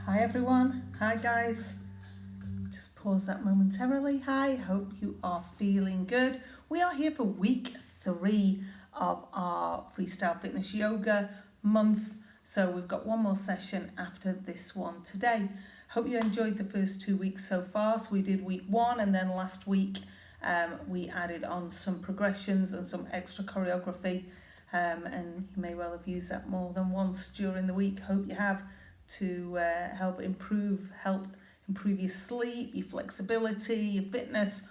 Hi everyone, hi guys. Just pause that momentarily. Hi, hope you are feeling good. We are here for week 3 of our Freestyle Fitness Yoga month. So we've got one more session after this one today. Hope you enjoyed the first 2 weeks so far. So we did week 1 and then last week we added on some progressions and some extra choreography. And you may well have used that more than once during the week. Hope you have, to help improve your sleep, your flexibility, your fitness,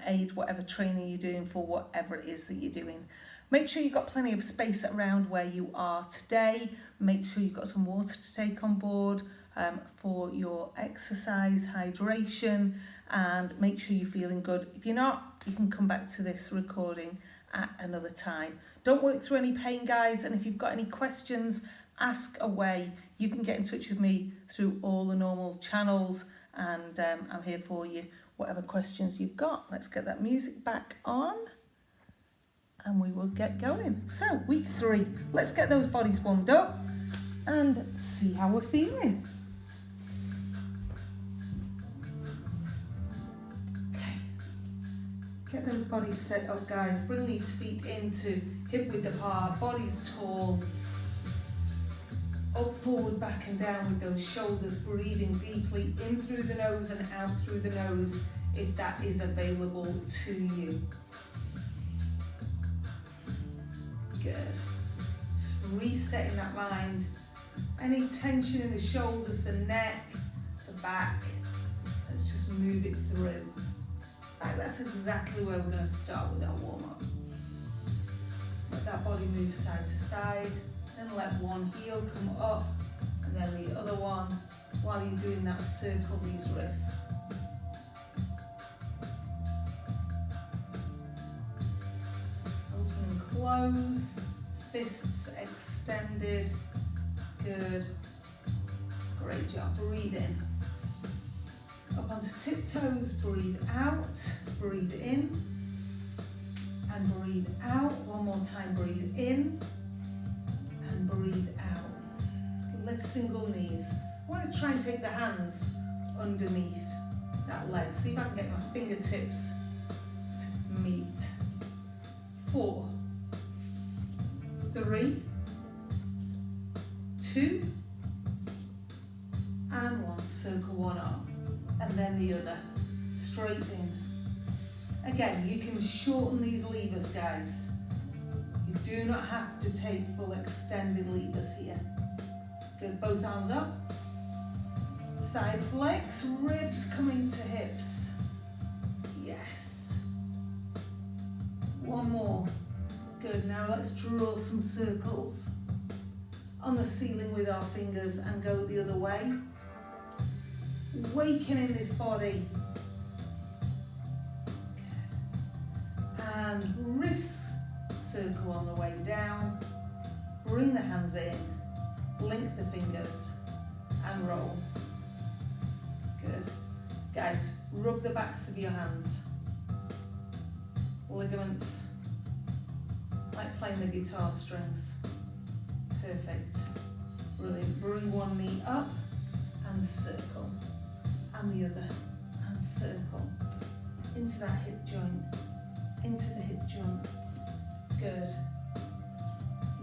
aid whatever training you're doing for whatever it is that you're doing. Make sure you've got plenty of space around where you are today. Make sure you've got some water to take on board for your exercise, hydration, and make sure you're feeling good. If you're not, you can come back to this recording at another time. Don't work through any pain, guys, and if you've got any questions, ask away. You can get in touch with me through all the normal channels, and I'm here for you, whatever questions you've got. Let's get that music back on and we will get going. So week 3, let's get those bodies warmed up and see how we're feeling. Okay, get those bodies set up, guys. Bring these feet into hip width apart, bodies tall. Up, forward, back and down with those shoulders, breathing deeply in through the nose and out through the nose if that is available to you. Good. Resetting that mind. Any tension in the shoulders, the neck, the back, let's just move it through. Right, that's exactly where we're going to start with our warm-up. Let that body move side to side. And let one heel come up and then the other one. While you're doing that, circle these wrists. Open and close, fists extended. Good. Great job. Breathe in. Up onto tiptoes, breathe out, breathe in, and breathe out. One more time, breathe in. And breathe out. Lift single knees. I want to try and take the hands underneath that leg. See if I can get my fingertips to meet. 4, 3, 2, and 1. Circle one arm. And then the other. Straight in. Again, you can shorten these levers, guys. You do not have to take full extended levers here. Good, both arms up. Side flex, ribs coming to hips. Yes. One more. Good, now let's draw some circles on the ceiling with our fingers and go the other way. Awakening this body. Good. And wrists. Circle on the way down, bring the hands in, link the fingers and roll. Good. Guys, rub the backs of your hands. Ligaments, like playing the guitar strings. Perfect. Brilliant. Bring one knee up and circle, and the other, and circle. Into that hip joint, into the hip joint. Good.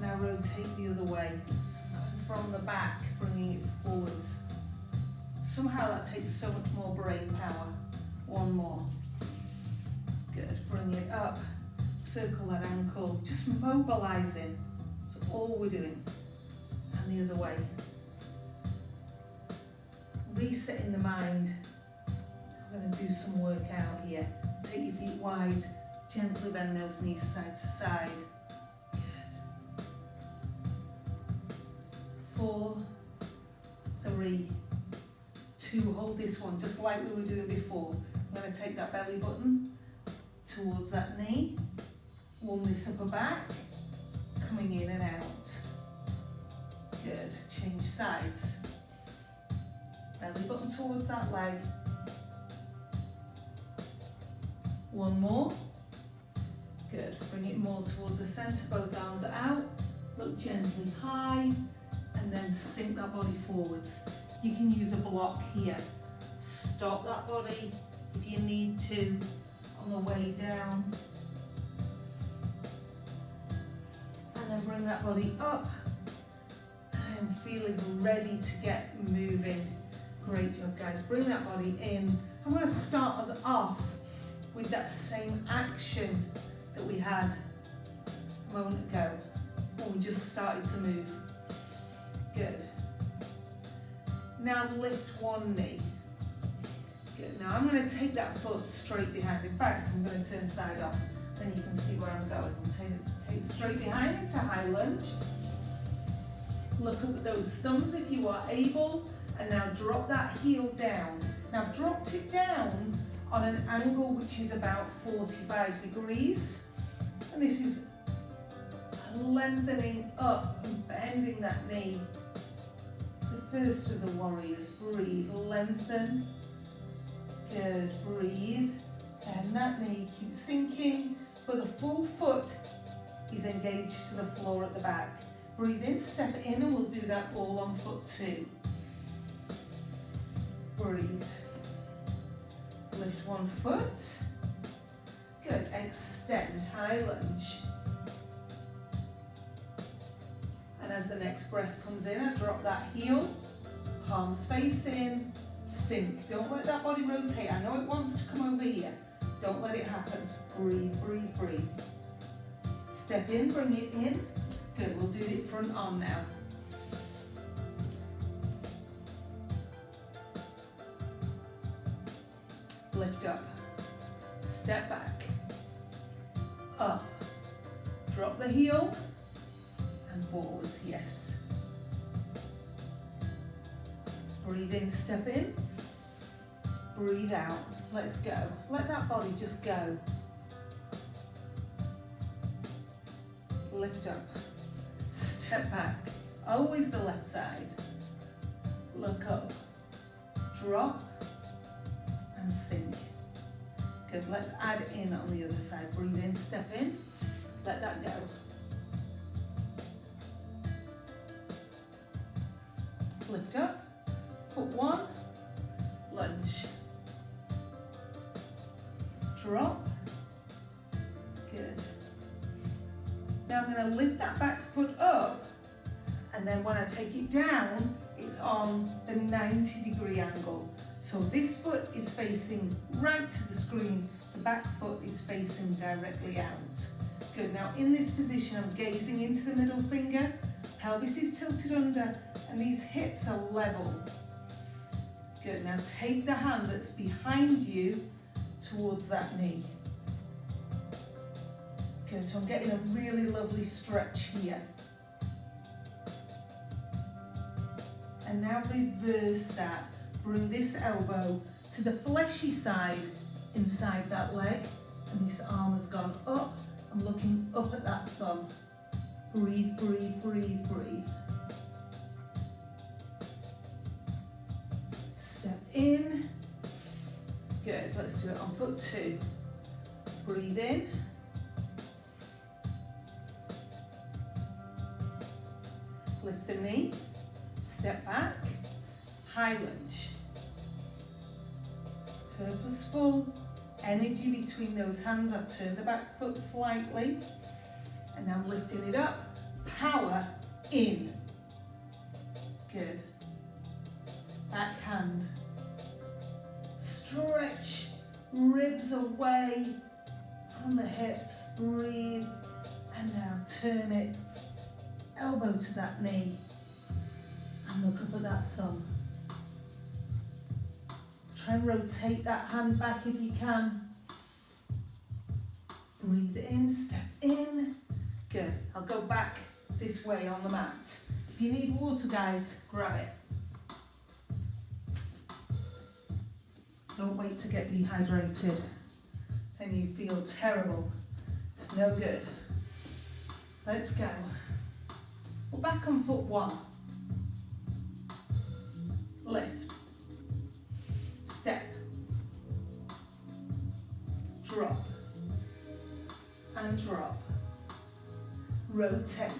Now rotate the other way. From the back, bringing it forwards. Somehow that takes so much more brain power. One more. Good. Bring it up. Circle that ankle. Just mobilizing. That's all we're doing. And the other way. Resetting the mind. I'm going to do some work out here. Take your feet wide. Gently bend those knees side to side. Good. 4, 3, 2. Hold this one just like we were doing before. I'm going to take that belly button towards that knee. Warm this upper back. Coming in and out. Good. Change sides. Belly button towards that leg. One more. Good. Bring it more towards the centre. Both arms are out. Look gently high. And and then sink that body forwards. You can use a block here. Stop that body if you need to on the way down. And then bring that body up. And feeling ready to get moving. Great job, guys. Bring that body in. I'm going to start us off with that same action that we had a moment ago when we just started to move. Good. Now lift one knee. Good. Now I'm going to take that foot straight behind. In fact, I'm going to turn side up, then you can see where I'm going. Take it straight behind into high lunge. Look up at those thumbs if you are able, and now drop that heel down. Now I've dropped it down on an angle which is about 45 degrees, and this is lengthening up and bending that knee. The first of the warriors. Breathe, lengthen. Good, breathe. Bend that knee, keep sinking, but the full foot is engaged to the floor at the back. Breathe in, step in, and we'll do that all on foot 2. Breathe. Lift one foot. Good, extend, high lunge. And as the next breath comes in, I drop that heel, palms face in, sink. Don't let that body rotate. I know it wants to come over here. Don't let it happen. Breathe, breathe, breathe. Step in, bring it in. Good, we'll do it front arm now. Lift up, step back, up, drop the heel, and forwards, yes. Breathe in, step in, breathe out, let's go. Let that body just go. Lift up, step back, always the left side. Look up, drop, and sink. Good, let's add in on the other side. Breathe in, step in, let that go. Lift up, foot 1, lunge. Drop, good. Now I'm going to lift that back foot up, and then when I take it down, it's on the 90-degree angle. So this foot is facing right to the screen, the back foot is facing directly out. Good, now in this position I'm gazing into the middle finger, pelvis is tilted under, and these hips are level. Good, now take the hand that's behind you towards that knee. Good, so I'm getting a really lovely stretch here. And now reverse that. Bring this elbow to the fleshy side inside that leg, and this arm has gone up. I'm looking up at that thumb. Breathe, breathe, breathe, breathe. Step in. Good, let's do it on foot 2. Breathe in. Lift the knee, step back, high lunge. Purposeful energy between those hands. I've turned the back foot slightly, and now I'm lifting it up. Power in. Good. Back hand. Stretch ribs away from the hips. Breathe, and now turn it. Elbow to that knee, and look up at that thumb. Try and rotate that hand back if you can. Breathe in, step in. Good. I'll go back this way on the mat. If you need water, guys, grab it. Don't wait to get dehydrated and you feel terrible. It's no good. Let's go. We're back on foot 1. Lift. Step. Drop. And drop. Rotate.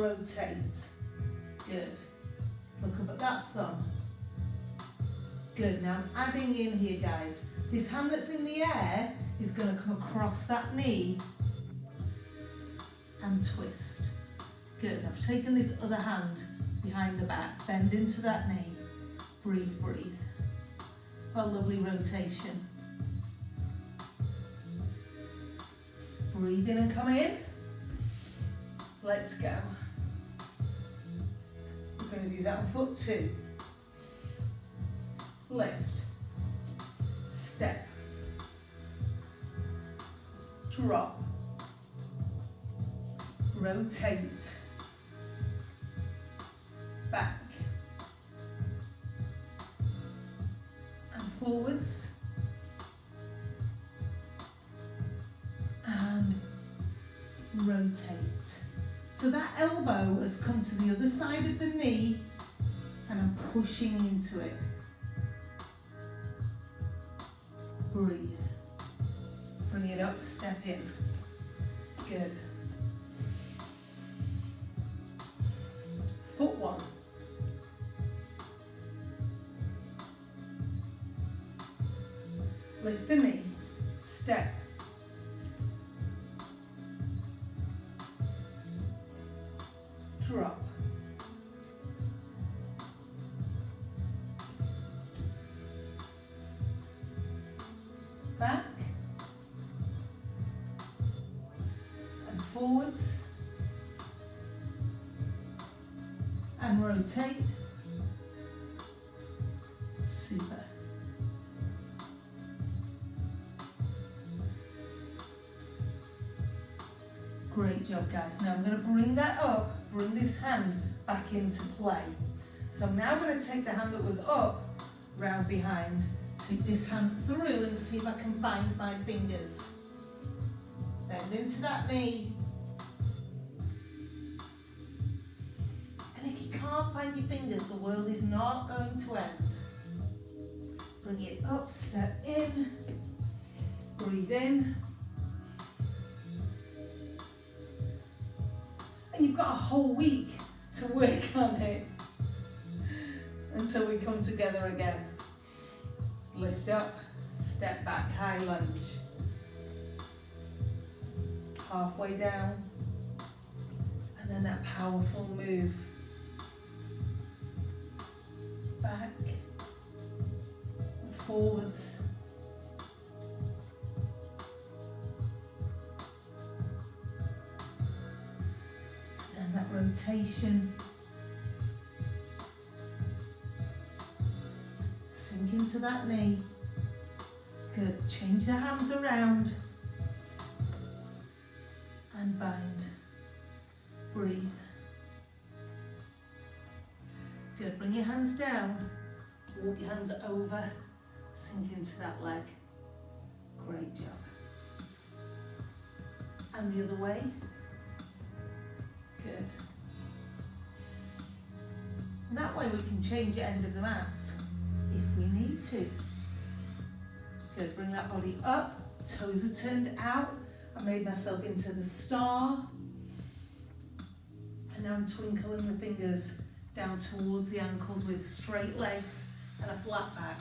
rotate. Good. Look up at that thumb. Good. Now I'm adding in here, guys. This hand that's in the air is going to come across that knee and twist. Good. I've taken this other hand behind the back, bend into that knee. Breathe, breathe. What a lovely rotation. Breathe in and come in. Let's go. We're going to do that on foot 2. Lift. Step. Drop. Rotate. Back. And forwards. And rotate. So that elbow has come to the other side of the knee and I'm pushing into it. Breathe. Bring it up, step in. Good. Foot 1. Lift the knee, step. Drop. Back. And forwards. And rotate. Super. Great job, guys. Now I'm going to bring that up, bring this hand back into play. So I'm now going to take the hand that was up, round behind, take this hand through and see if I can find my fingers. Bend into that knee. And if you can't find your fingers, the world is not going to end. Bring it up, step in, breathe in. And you've got a whole week to work on it until we come together again. Lift up, step back, high lunge. Halfway down. And then that powerful move. Back. And forwards. That rotation. Sink into that knee. Good. Change the hands around. And bind. Breathe. Good. Bring your hands down. Walk your hands over. Sink into that leg. Great job. And the other way. Good. And that way we can change the end of the mats if we need to. Good, bring that body up, toes are turned out. I made myself into the star. And now I'm twinkling the fingers down towards the ankles with straight legs and a flat back.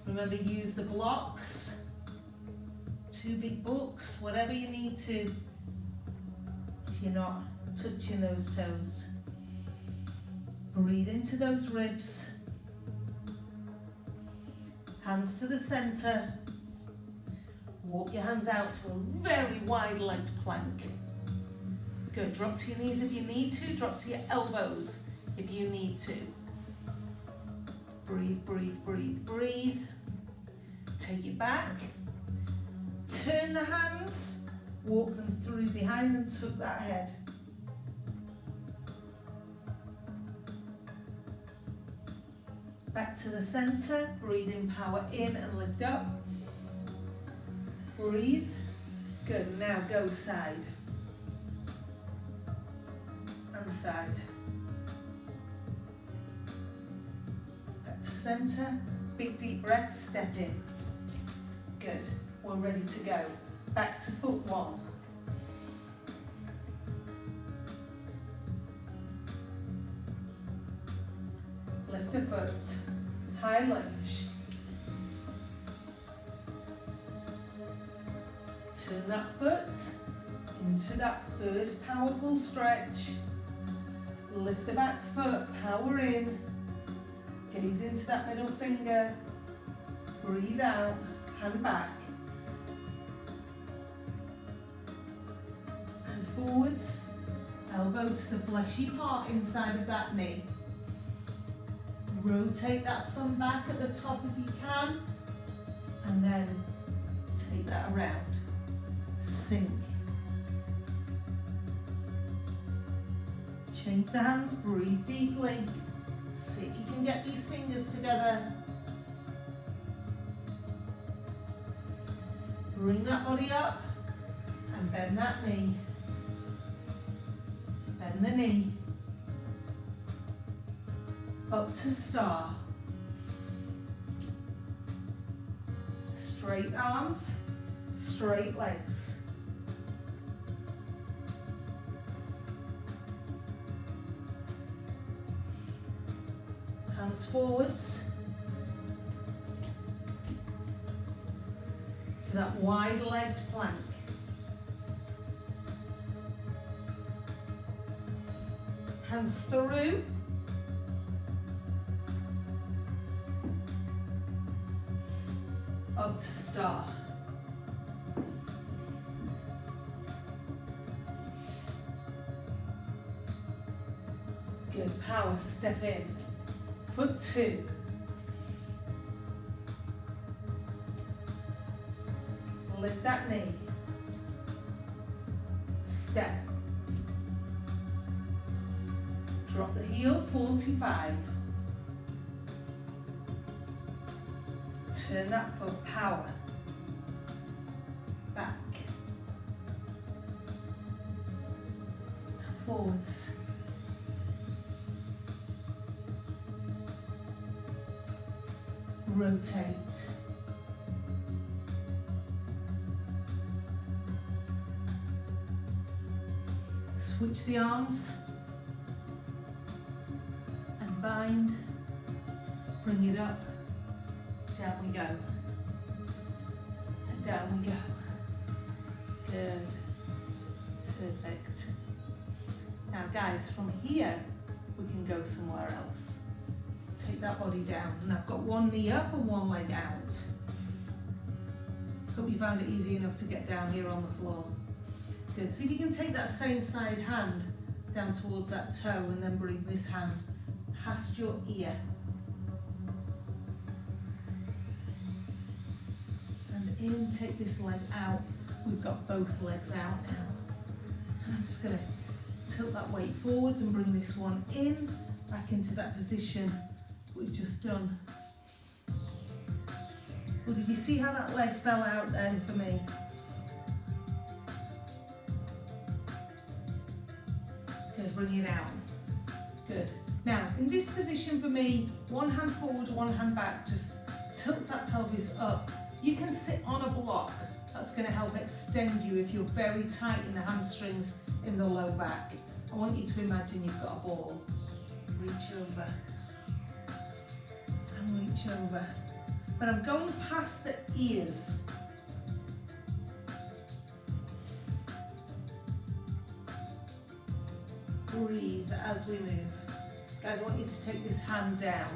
Remember, use the blocks, 2 big books, whatever you need to if you're not touching those toes. Breathe into those ribs. Hands to the center. Walk your hands out to a very wide-legged plank. Good. Drop to your knees if you need to. Drop to your elbows if you need to. Breathe, breathe, breathe, breathe. Take it back. Turn the hands. Walk them through behind and tuck that head. Back to the center, breathe in power in and lift up. Breathe. Good, now go side. And side. Back to center, big deep breath, step in. Good, we're ready to go. Back to foot 1. the foot, high lunge. Turn that foot into that first powerful stretch. Lift the back foot, power in. Gaze into that middle finger. Breathe out, hand back. And forwards, elbow to the fleshy part inside of that knee. Rotate that thumb back at the top if you can. And then take that around. Sink. Change the hands, breathe deeply. See if you can get these fingers together. Bring that body up and bend that knee. Bend the knee. Up to star. Straight arms, straight legs. Hands forwards. To that wide-legged plank. Hands through. Up to star. Good, power, step in. Foot two. Lift that knee. Step. Drop the heel, 45. Turn that foot, power. Back. And forwards. Rotate. Switch the arms and bind. Bring it up. Down we go. And down we go. Good. Perfect. Now guys, from here we can go somewhere else. Take that body down, and I've got one knee up and one leg out. Hope you found it easy enough to get down here on the floor. Good, see if you can take that same side hand down towards that toe and then bring this hand past your ear. And in, take this leg out. We've got both legs out now. And I'm just gonna tilt that weight forwards and bring this one in, back into that position we've just done. Well, did you see how that leg fell out then for me? Good, bring it out. Good. Now, in this position for me, one hand forward, one hand back, just tilts that pelvis up. You can sit on a block. That's going to help extend you if you're very tight in the hamstrings in the low back. I want you to imagine you've got a ball. Reach over. Reach over, but I'm going past the ears. Breathe as we move. Guys, I want you to take this hand down.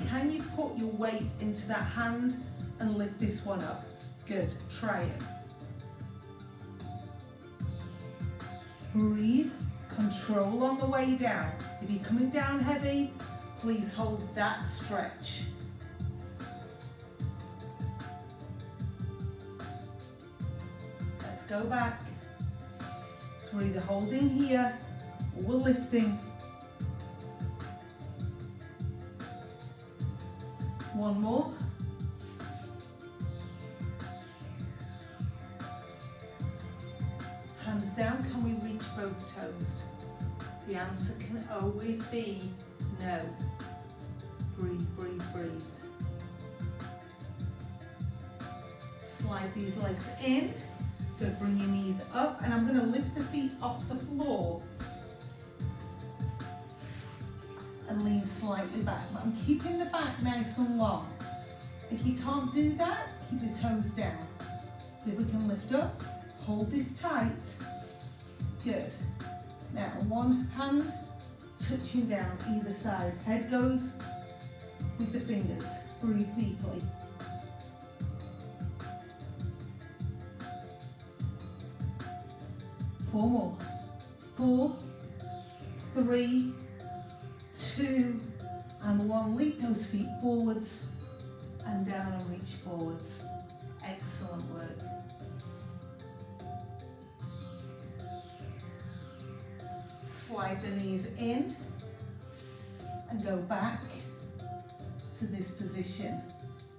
Can you put your weight into that hand and lift this one up? Good, try it. Breathe, control on the way down. If you're coming down heavy, please hold that stretch. Let's go back. So we're either holding here or we're lifting. One more. Hands down, can we reach both toes? The answer can always be no. Breathe, breathe, breathe. Slide these legs in. Good, bring your knees up, and I'm going to lift the feet off the floor. and lean slightly back. But I'm keeping the back nice and long. If you can't do that, keep the toes down. If we can lift up, hold this tight. Good. Now one hand touching down either side. Head goes with the fingers. Breathe deeply. Four more. 4, 3, 2, and 1. Leap those feet forwards and down and reach forwards. Excellent work. Slide the knees in and go back to this position.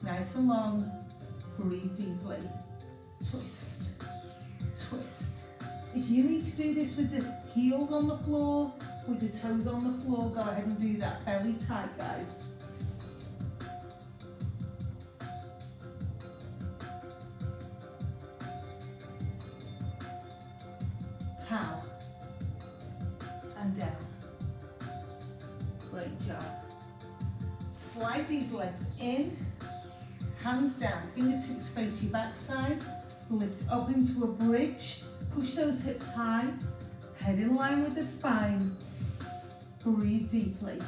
Nice and long. Breathe deeply. Twist, twist. If you need to do this with the heels on the floor, with the toes on the floor, go ahead and do that. Belly tight, guys. Pow. And down. Great job. Slide these legs in, hands down, fingertips face your backside, lift up into a bridge, push those hips high, head in line with the spine, breathe deeply.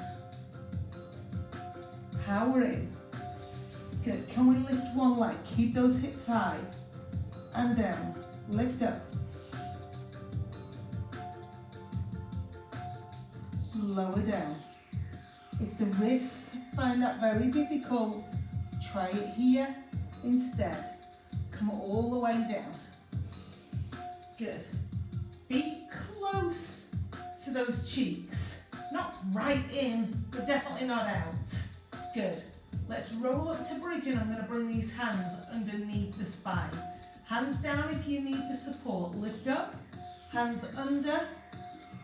Power in. Good, can we lift one leg? Keep those hips high and down, lift up. Lower down. If the wrists find that very difficult, try it here instead. Come all the way down. Good. Be close to those cheeks. Not right in, but definitely not out. Good. Let's roll up to bridge and I'm going to bring these hands underneath the spine. Hands down if you need the support. Lift up, hands under,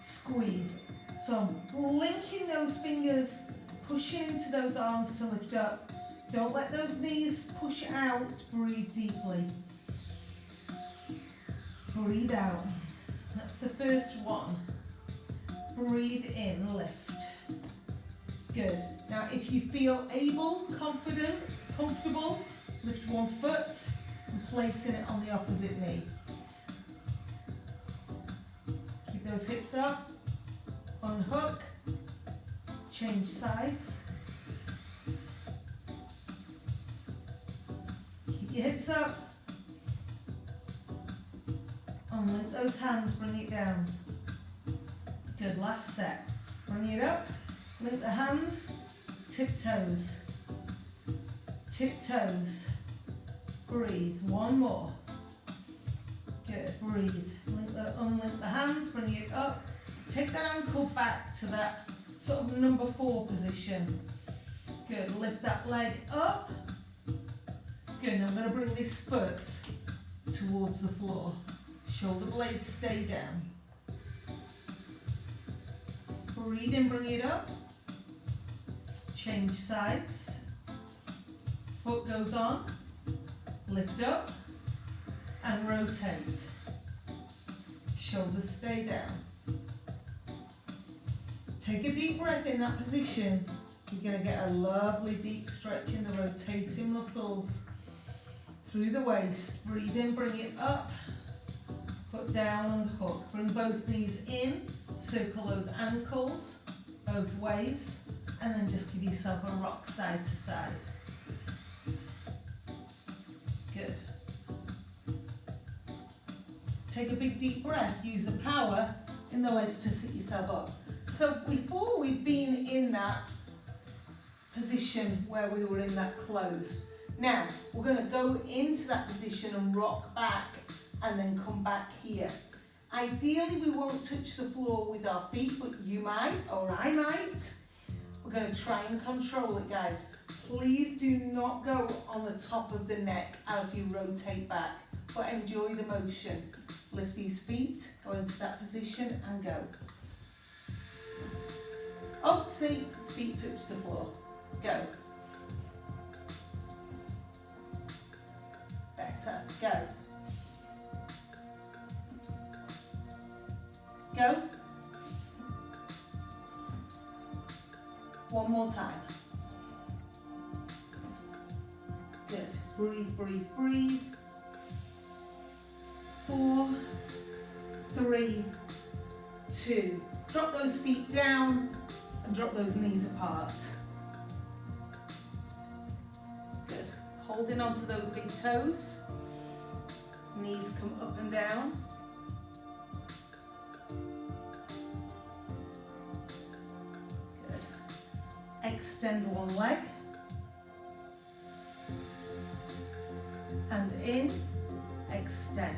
squeeze. So I'm linking those fingers, pushing into those arms to lift up. Don't let those knees push out. Breathe deeply. Breathe out. That's the first one. Breathe in, lift. Good. Now if you feel able, confident, comfortable, lift one foot and placing it on the opposite knee. Keep those hips up. Unhook, change sides. Keep your hips up. Unlink those hands, bring it down. Good, last set. Bring it up, link the hands, tiptoes. Tiptoes. Breathe, one more. Good, breathe. Unlink the hands, bring it up. Take that ankle back to that sort of number 4 position. Good, lift that leg up. Good, now I'm going to bring this foot towards the floor. Shoulder blades stay down. Breathe in, bring it up. Change sides. Foot goes on. Lift up and rotate. Shoulders stay down. Take a deep breath in that position. You're going to get a lovely deep stretch in the rotating muscles through the waist. Breathe in, bring it up. Foot down and hook. Bring both knees in. Circle those ankles both ways. And then just give yourself a rock side to side. Good. Take a big deep breath. Use the power in the legs to sit yourself up. So before we've been in that position where we were in that close. Now we're going to go into that position and rock back and then come back here. Ideally we won't touch the floor with our feet, but you might or I might. We're going to try and control it, guys. Please do not go on the top of the neck as you rotate back, but enjoy the motion. Lift these feet, go into that position and go. Oh, see, feet touch the floor. Go. Better, go. Go. One more time. Good. Breathe, breathe, breathe. 4, 3, 2. Drop those feet down and drop those knees apart. Good. Holding onto those big toes. Knees come up and down. Good. Extend one leg. And in, extend.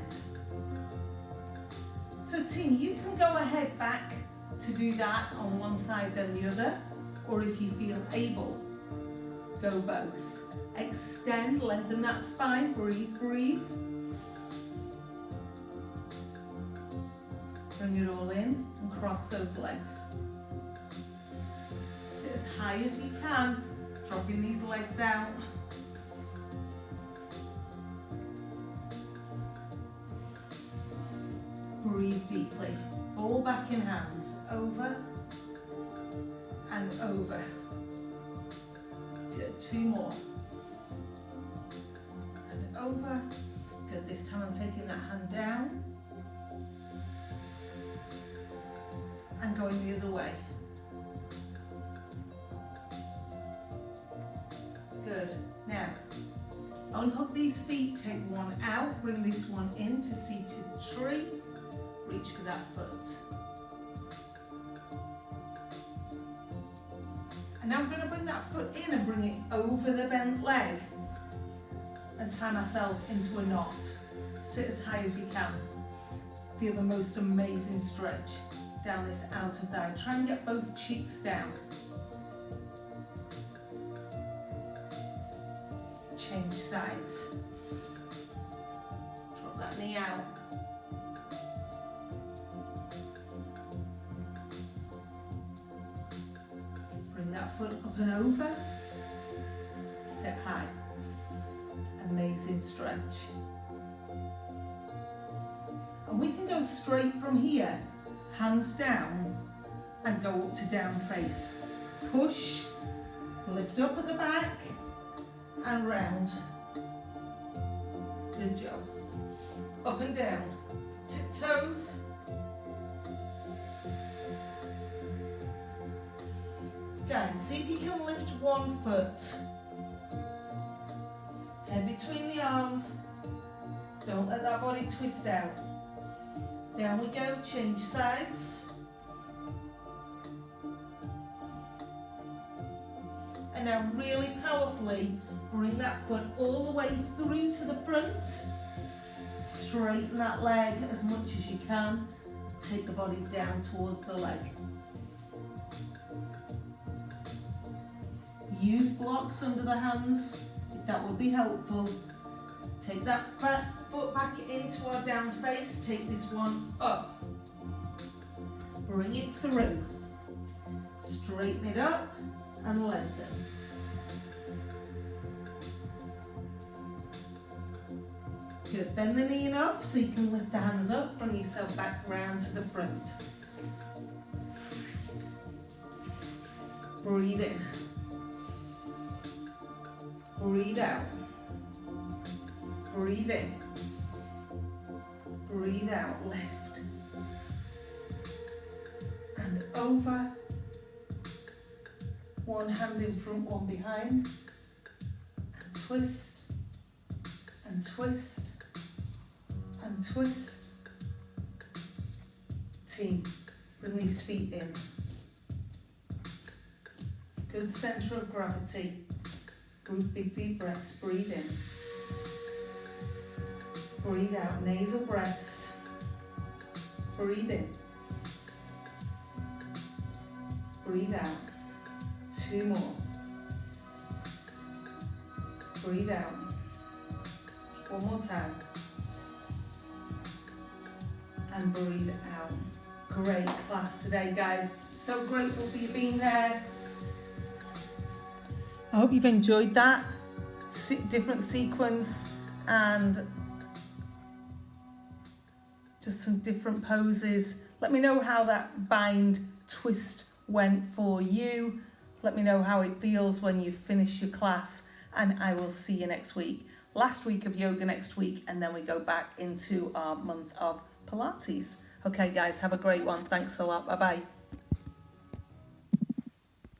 So team, you can go ahead back to do that on one side then the other, or if you feel able, go both. Extend, lengthen that spine, breathe, breathe. Bring it all in and cross those legs. Sit as high as you can, dropping these legs out. Breathe deeply. Ball back in hands. Over and over. Good. 2 more. And over. Good. This time I'm taking that hand down. And going the other way. Good. Now, unhook these feet, take one out, bring this one in to seated tree. Reach for that foot. And now I'm going to bring that foot in and bring it over the bent leg and tie myself into a knot. Sit as high as you can. Feel the most amazing stretch down this outer thigh. Try and get both cheeks down. Change sides. Drop that knee out. Bring that foot up and over. Sit high. Amazing stretch. And we can go straight from here, hands down, and go up to down face. Push, lift up at the back, and round. Good job. Up and down. Tiptoes. Guys, see if you can lift one foot. Head between the arms. Don't let that body twist out. Down we go, change sides. And now really powerfully bring that foot all the way through to the front. Straighten that leg as much as you can. Take the body down towards the leg. Use blocks under the hands, if that would be helpful. Take that foot back into our down face. Take this one up. Bring it through. Straighten it up and lengthen. Good. Bend the knee enough so you can lift the hands up. Bring yourself back round to the front. Breathe in. Breathe out. Breathe in. Breathe out. Lift. And over. One hand in front, one behind. And twist. And twist. And twist. Team, bring these feet in. Good centre of gravity. Big deep breaths, breathe in. Breathe out, nasal breaths. Breathe in. Breathe out. 2 more. Breathe out. One more time. And breathe out. Great class today, guys. So grateful for you being there. I hope you've enjoyed that different sequence and just some different poses. Let me know how that bind twist went for you. Let me know how it feels when you finish your class, and I will see you next week. Last week of yoga next week, and then we go back into our month of Pilates. Okay, guys, have a great one. Thanks a lot. Bye-bye.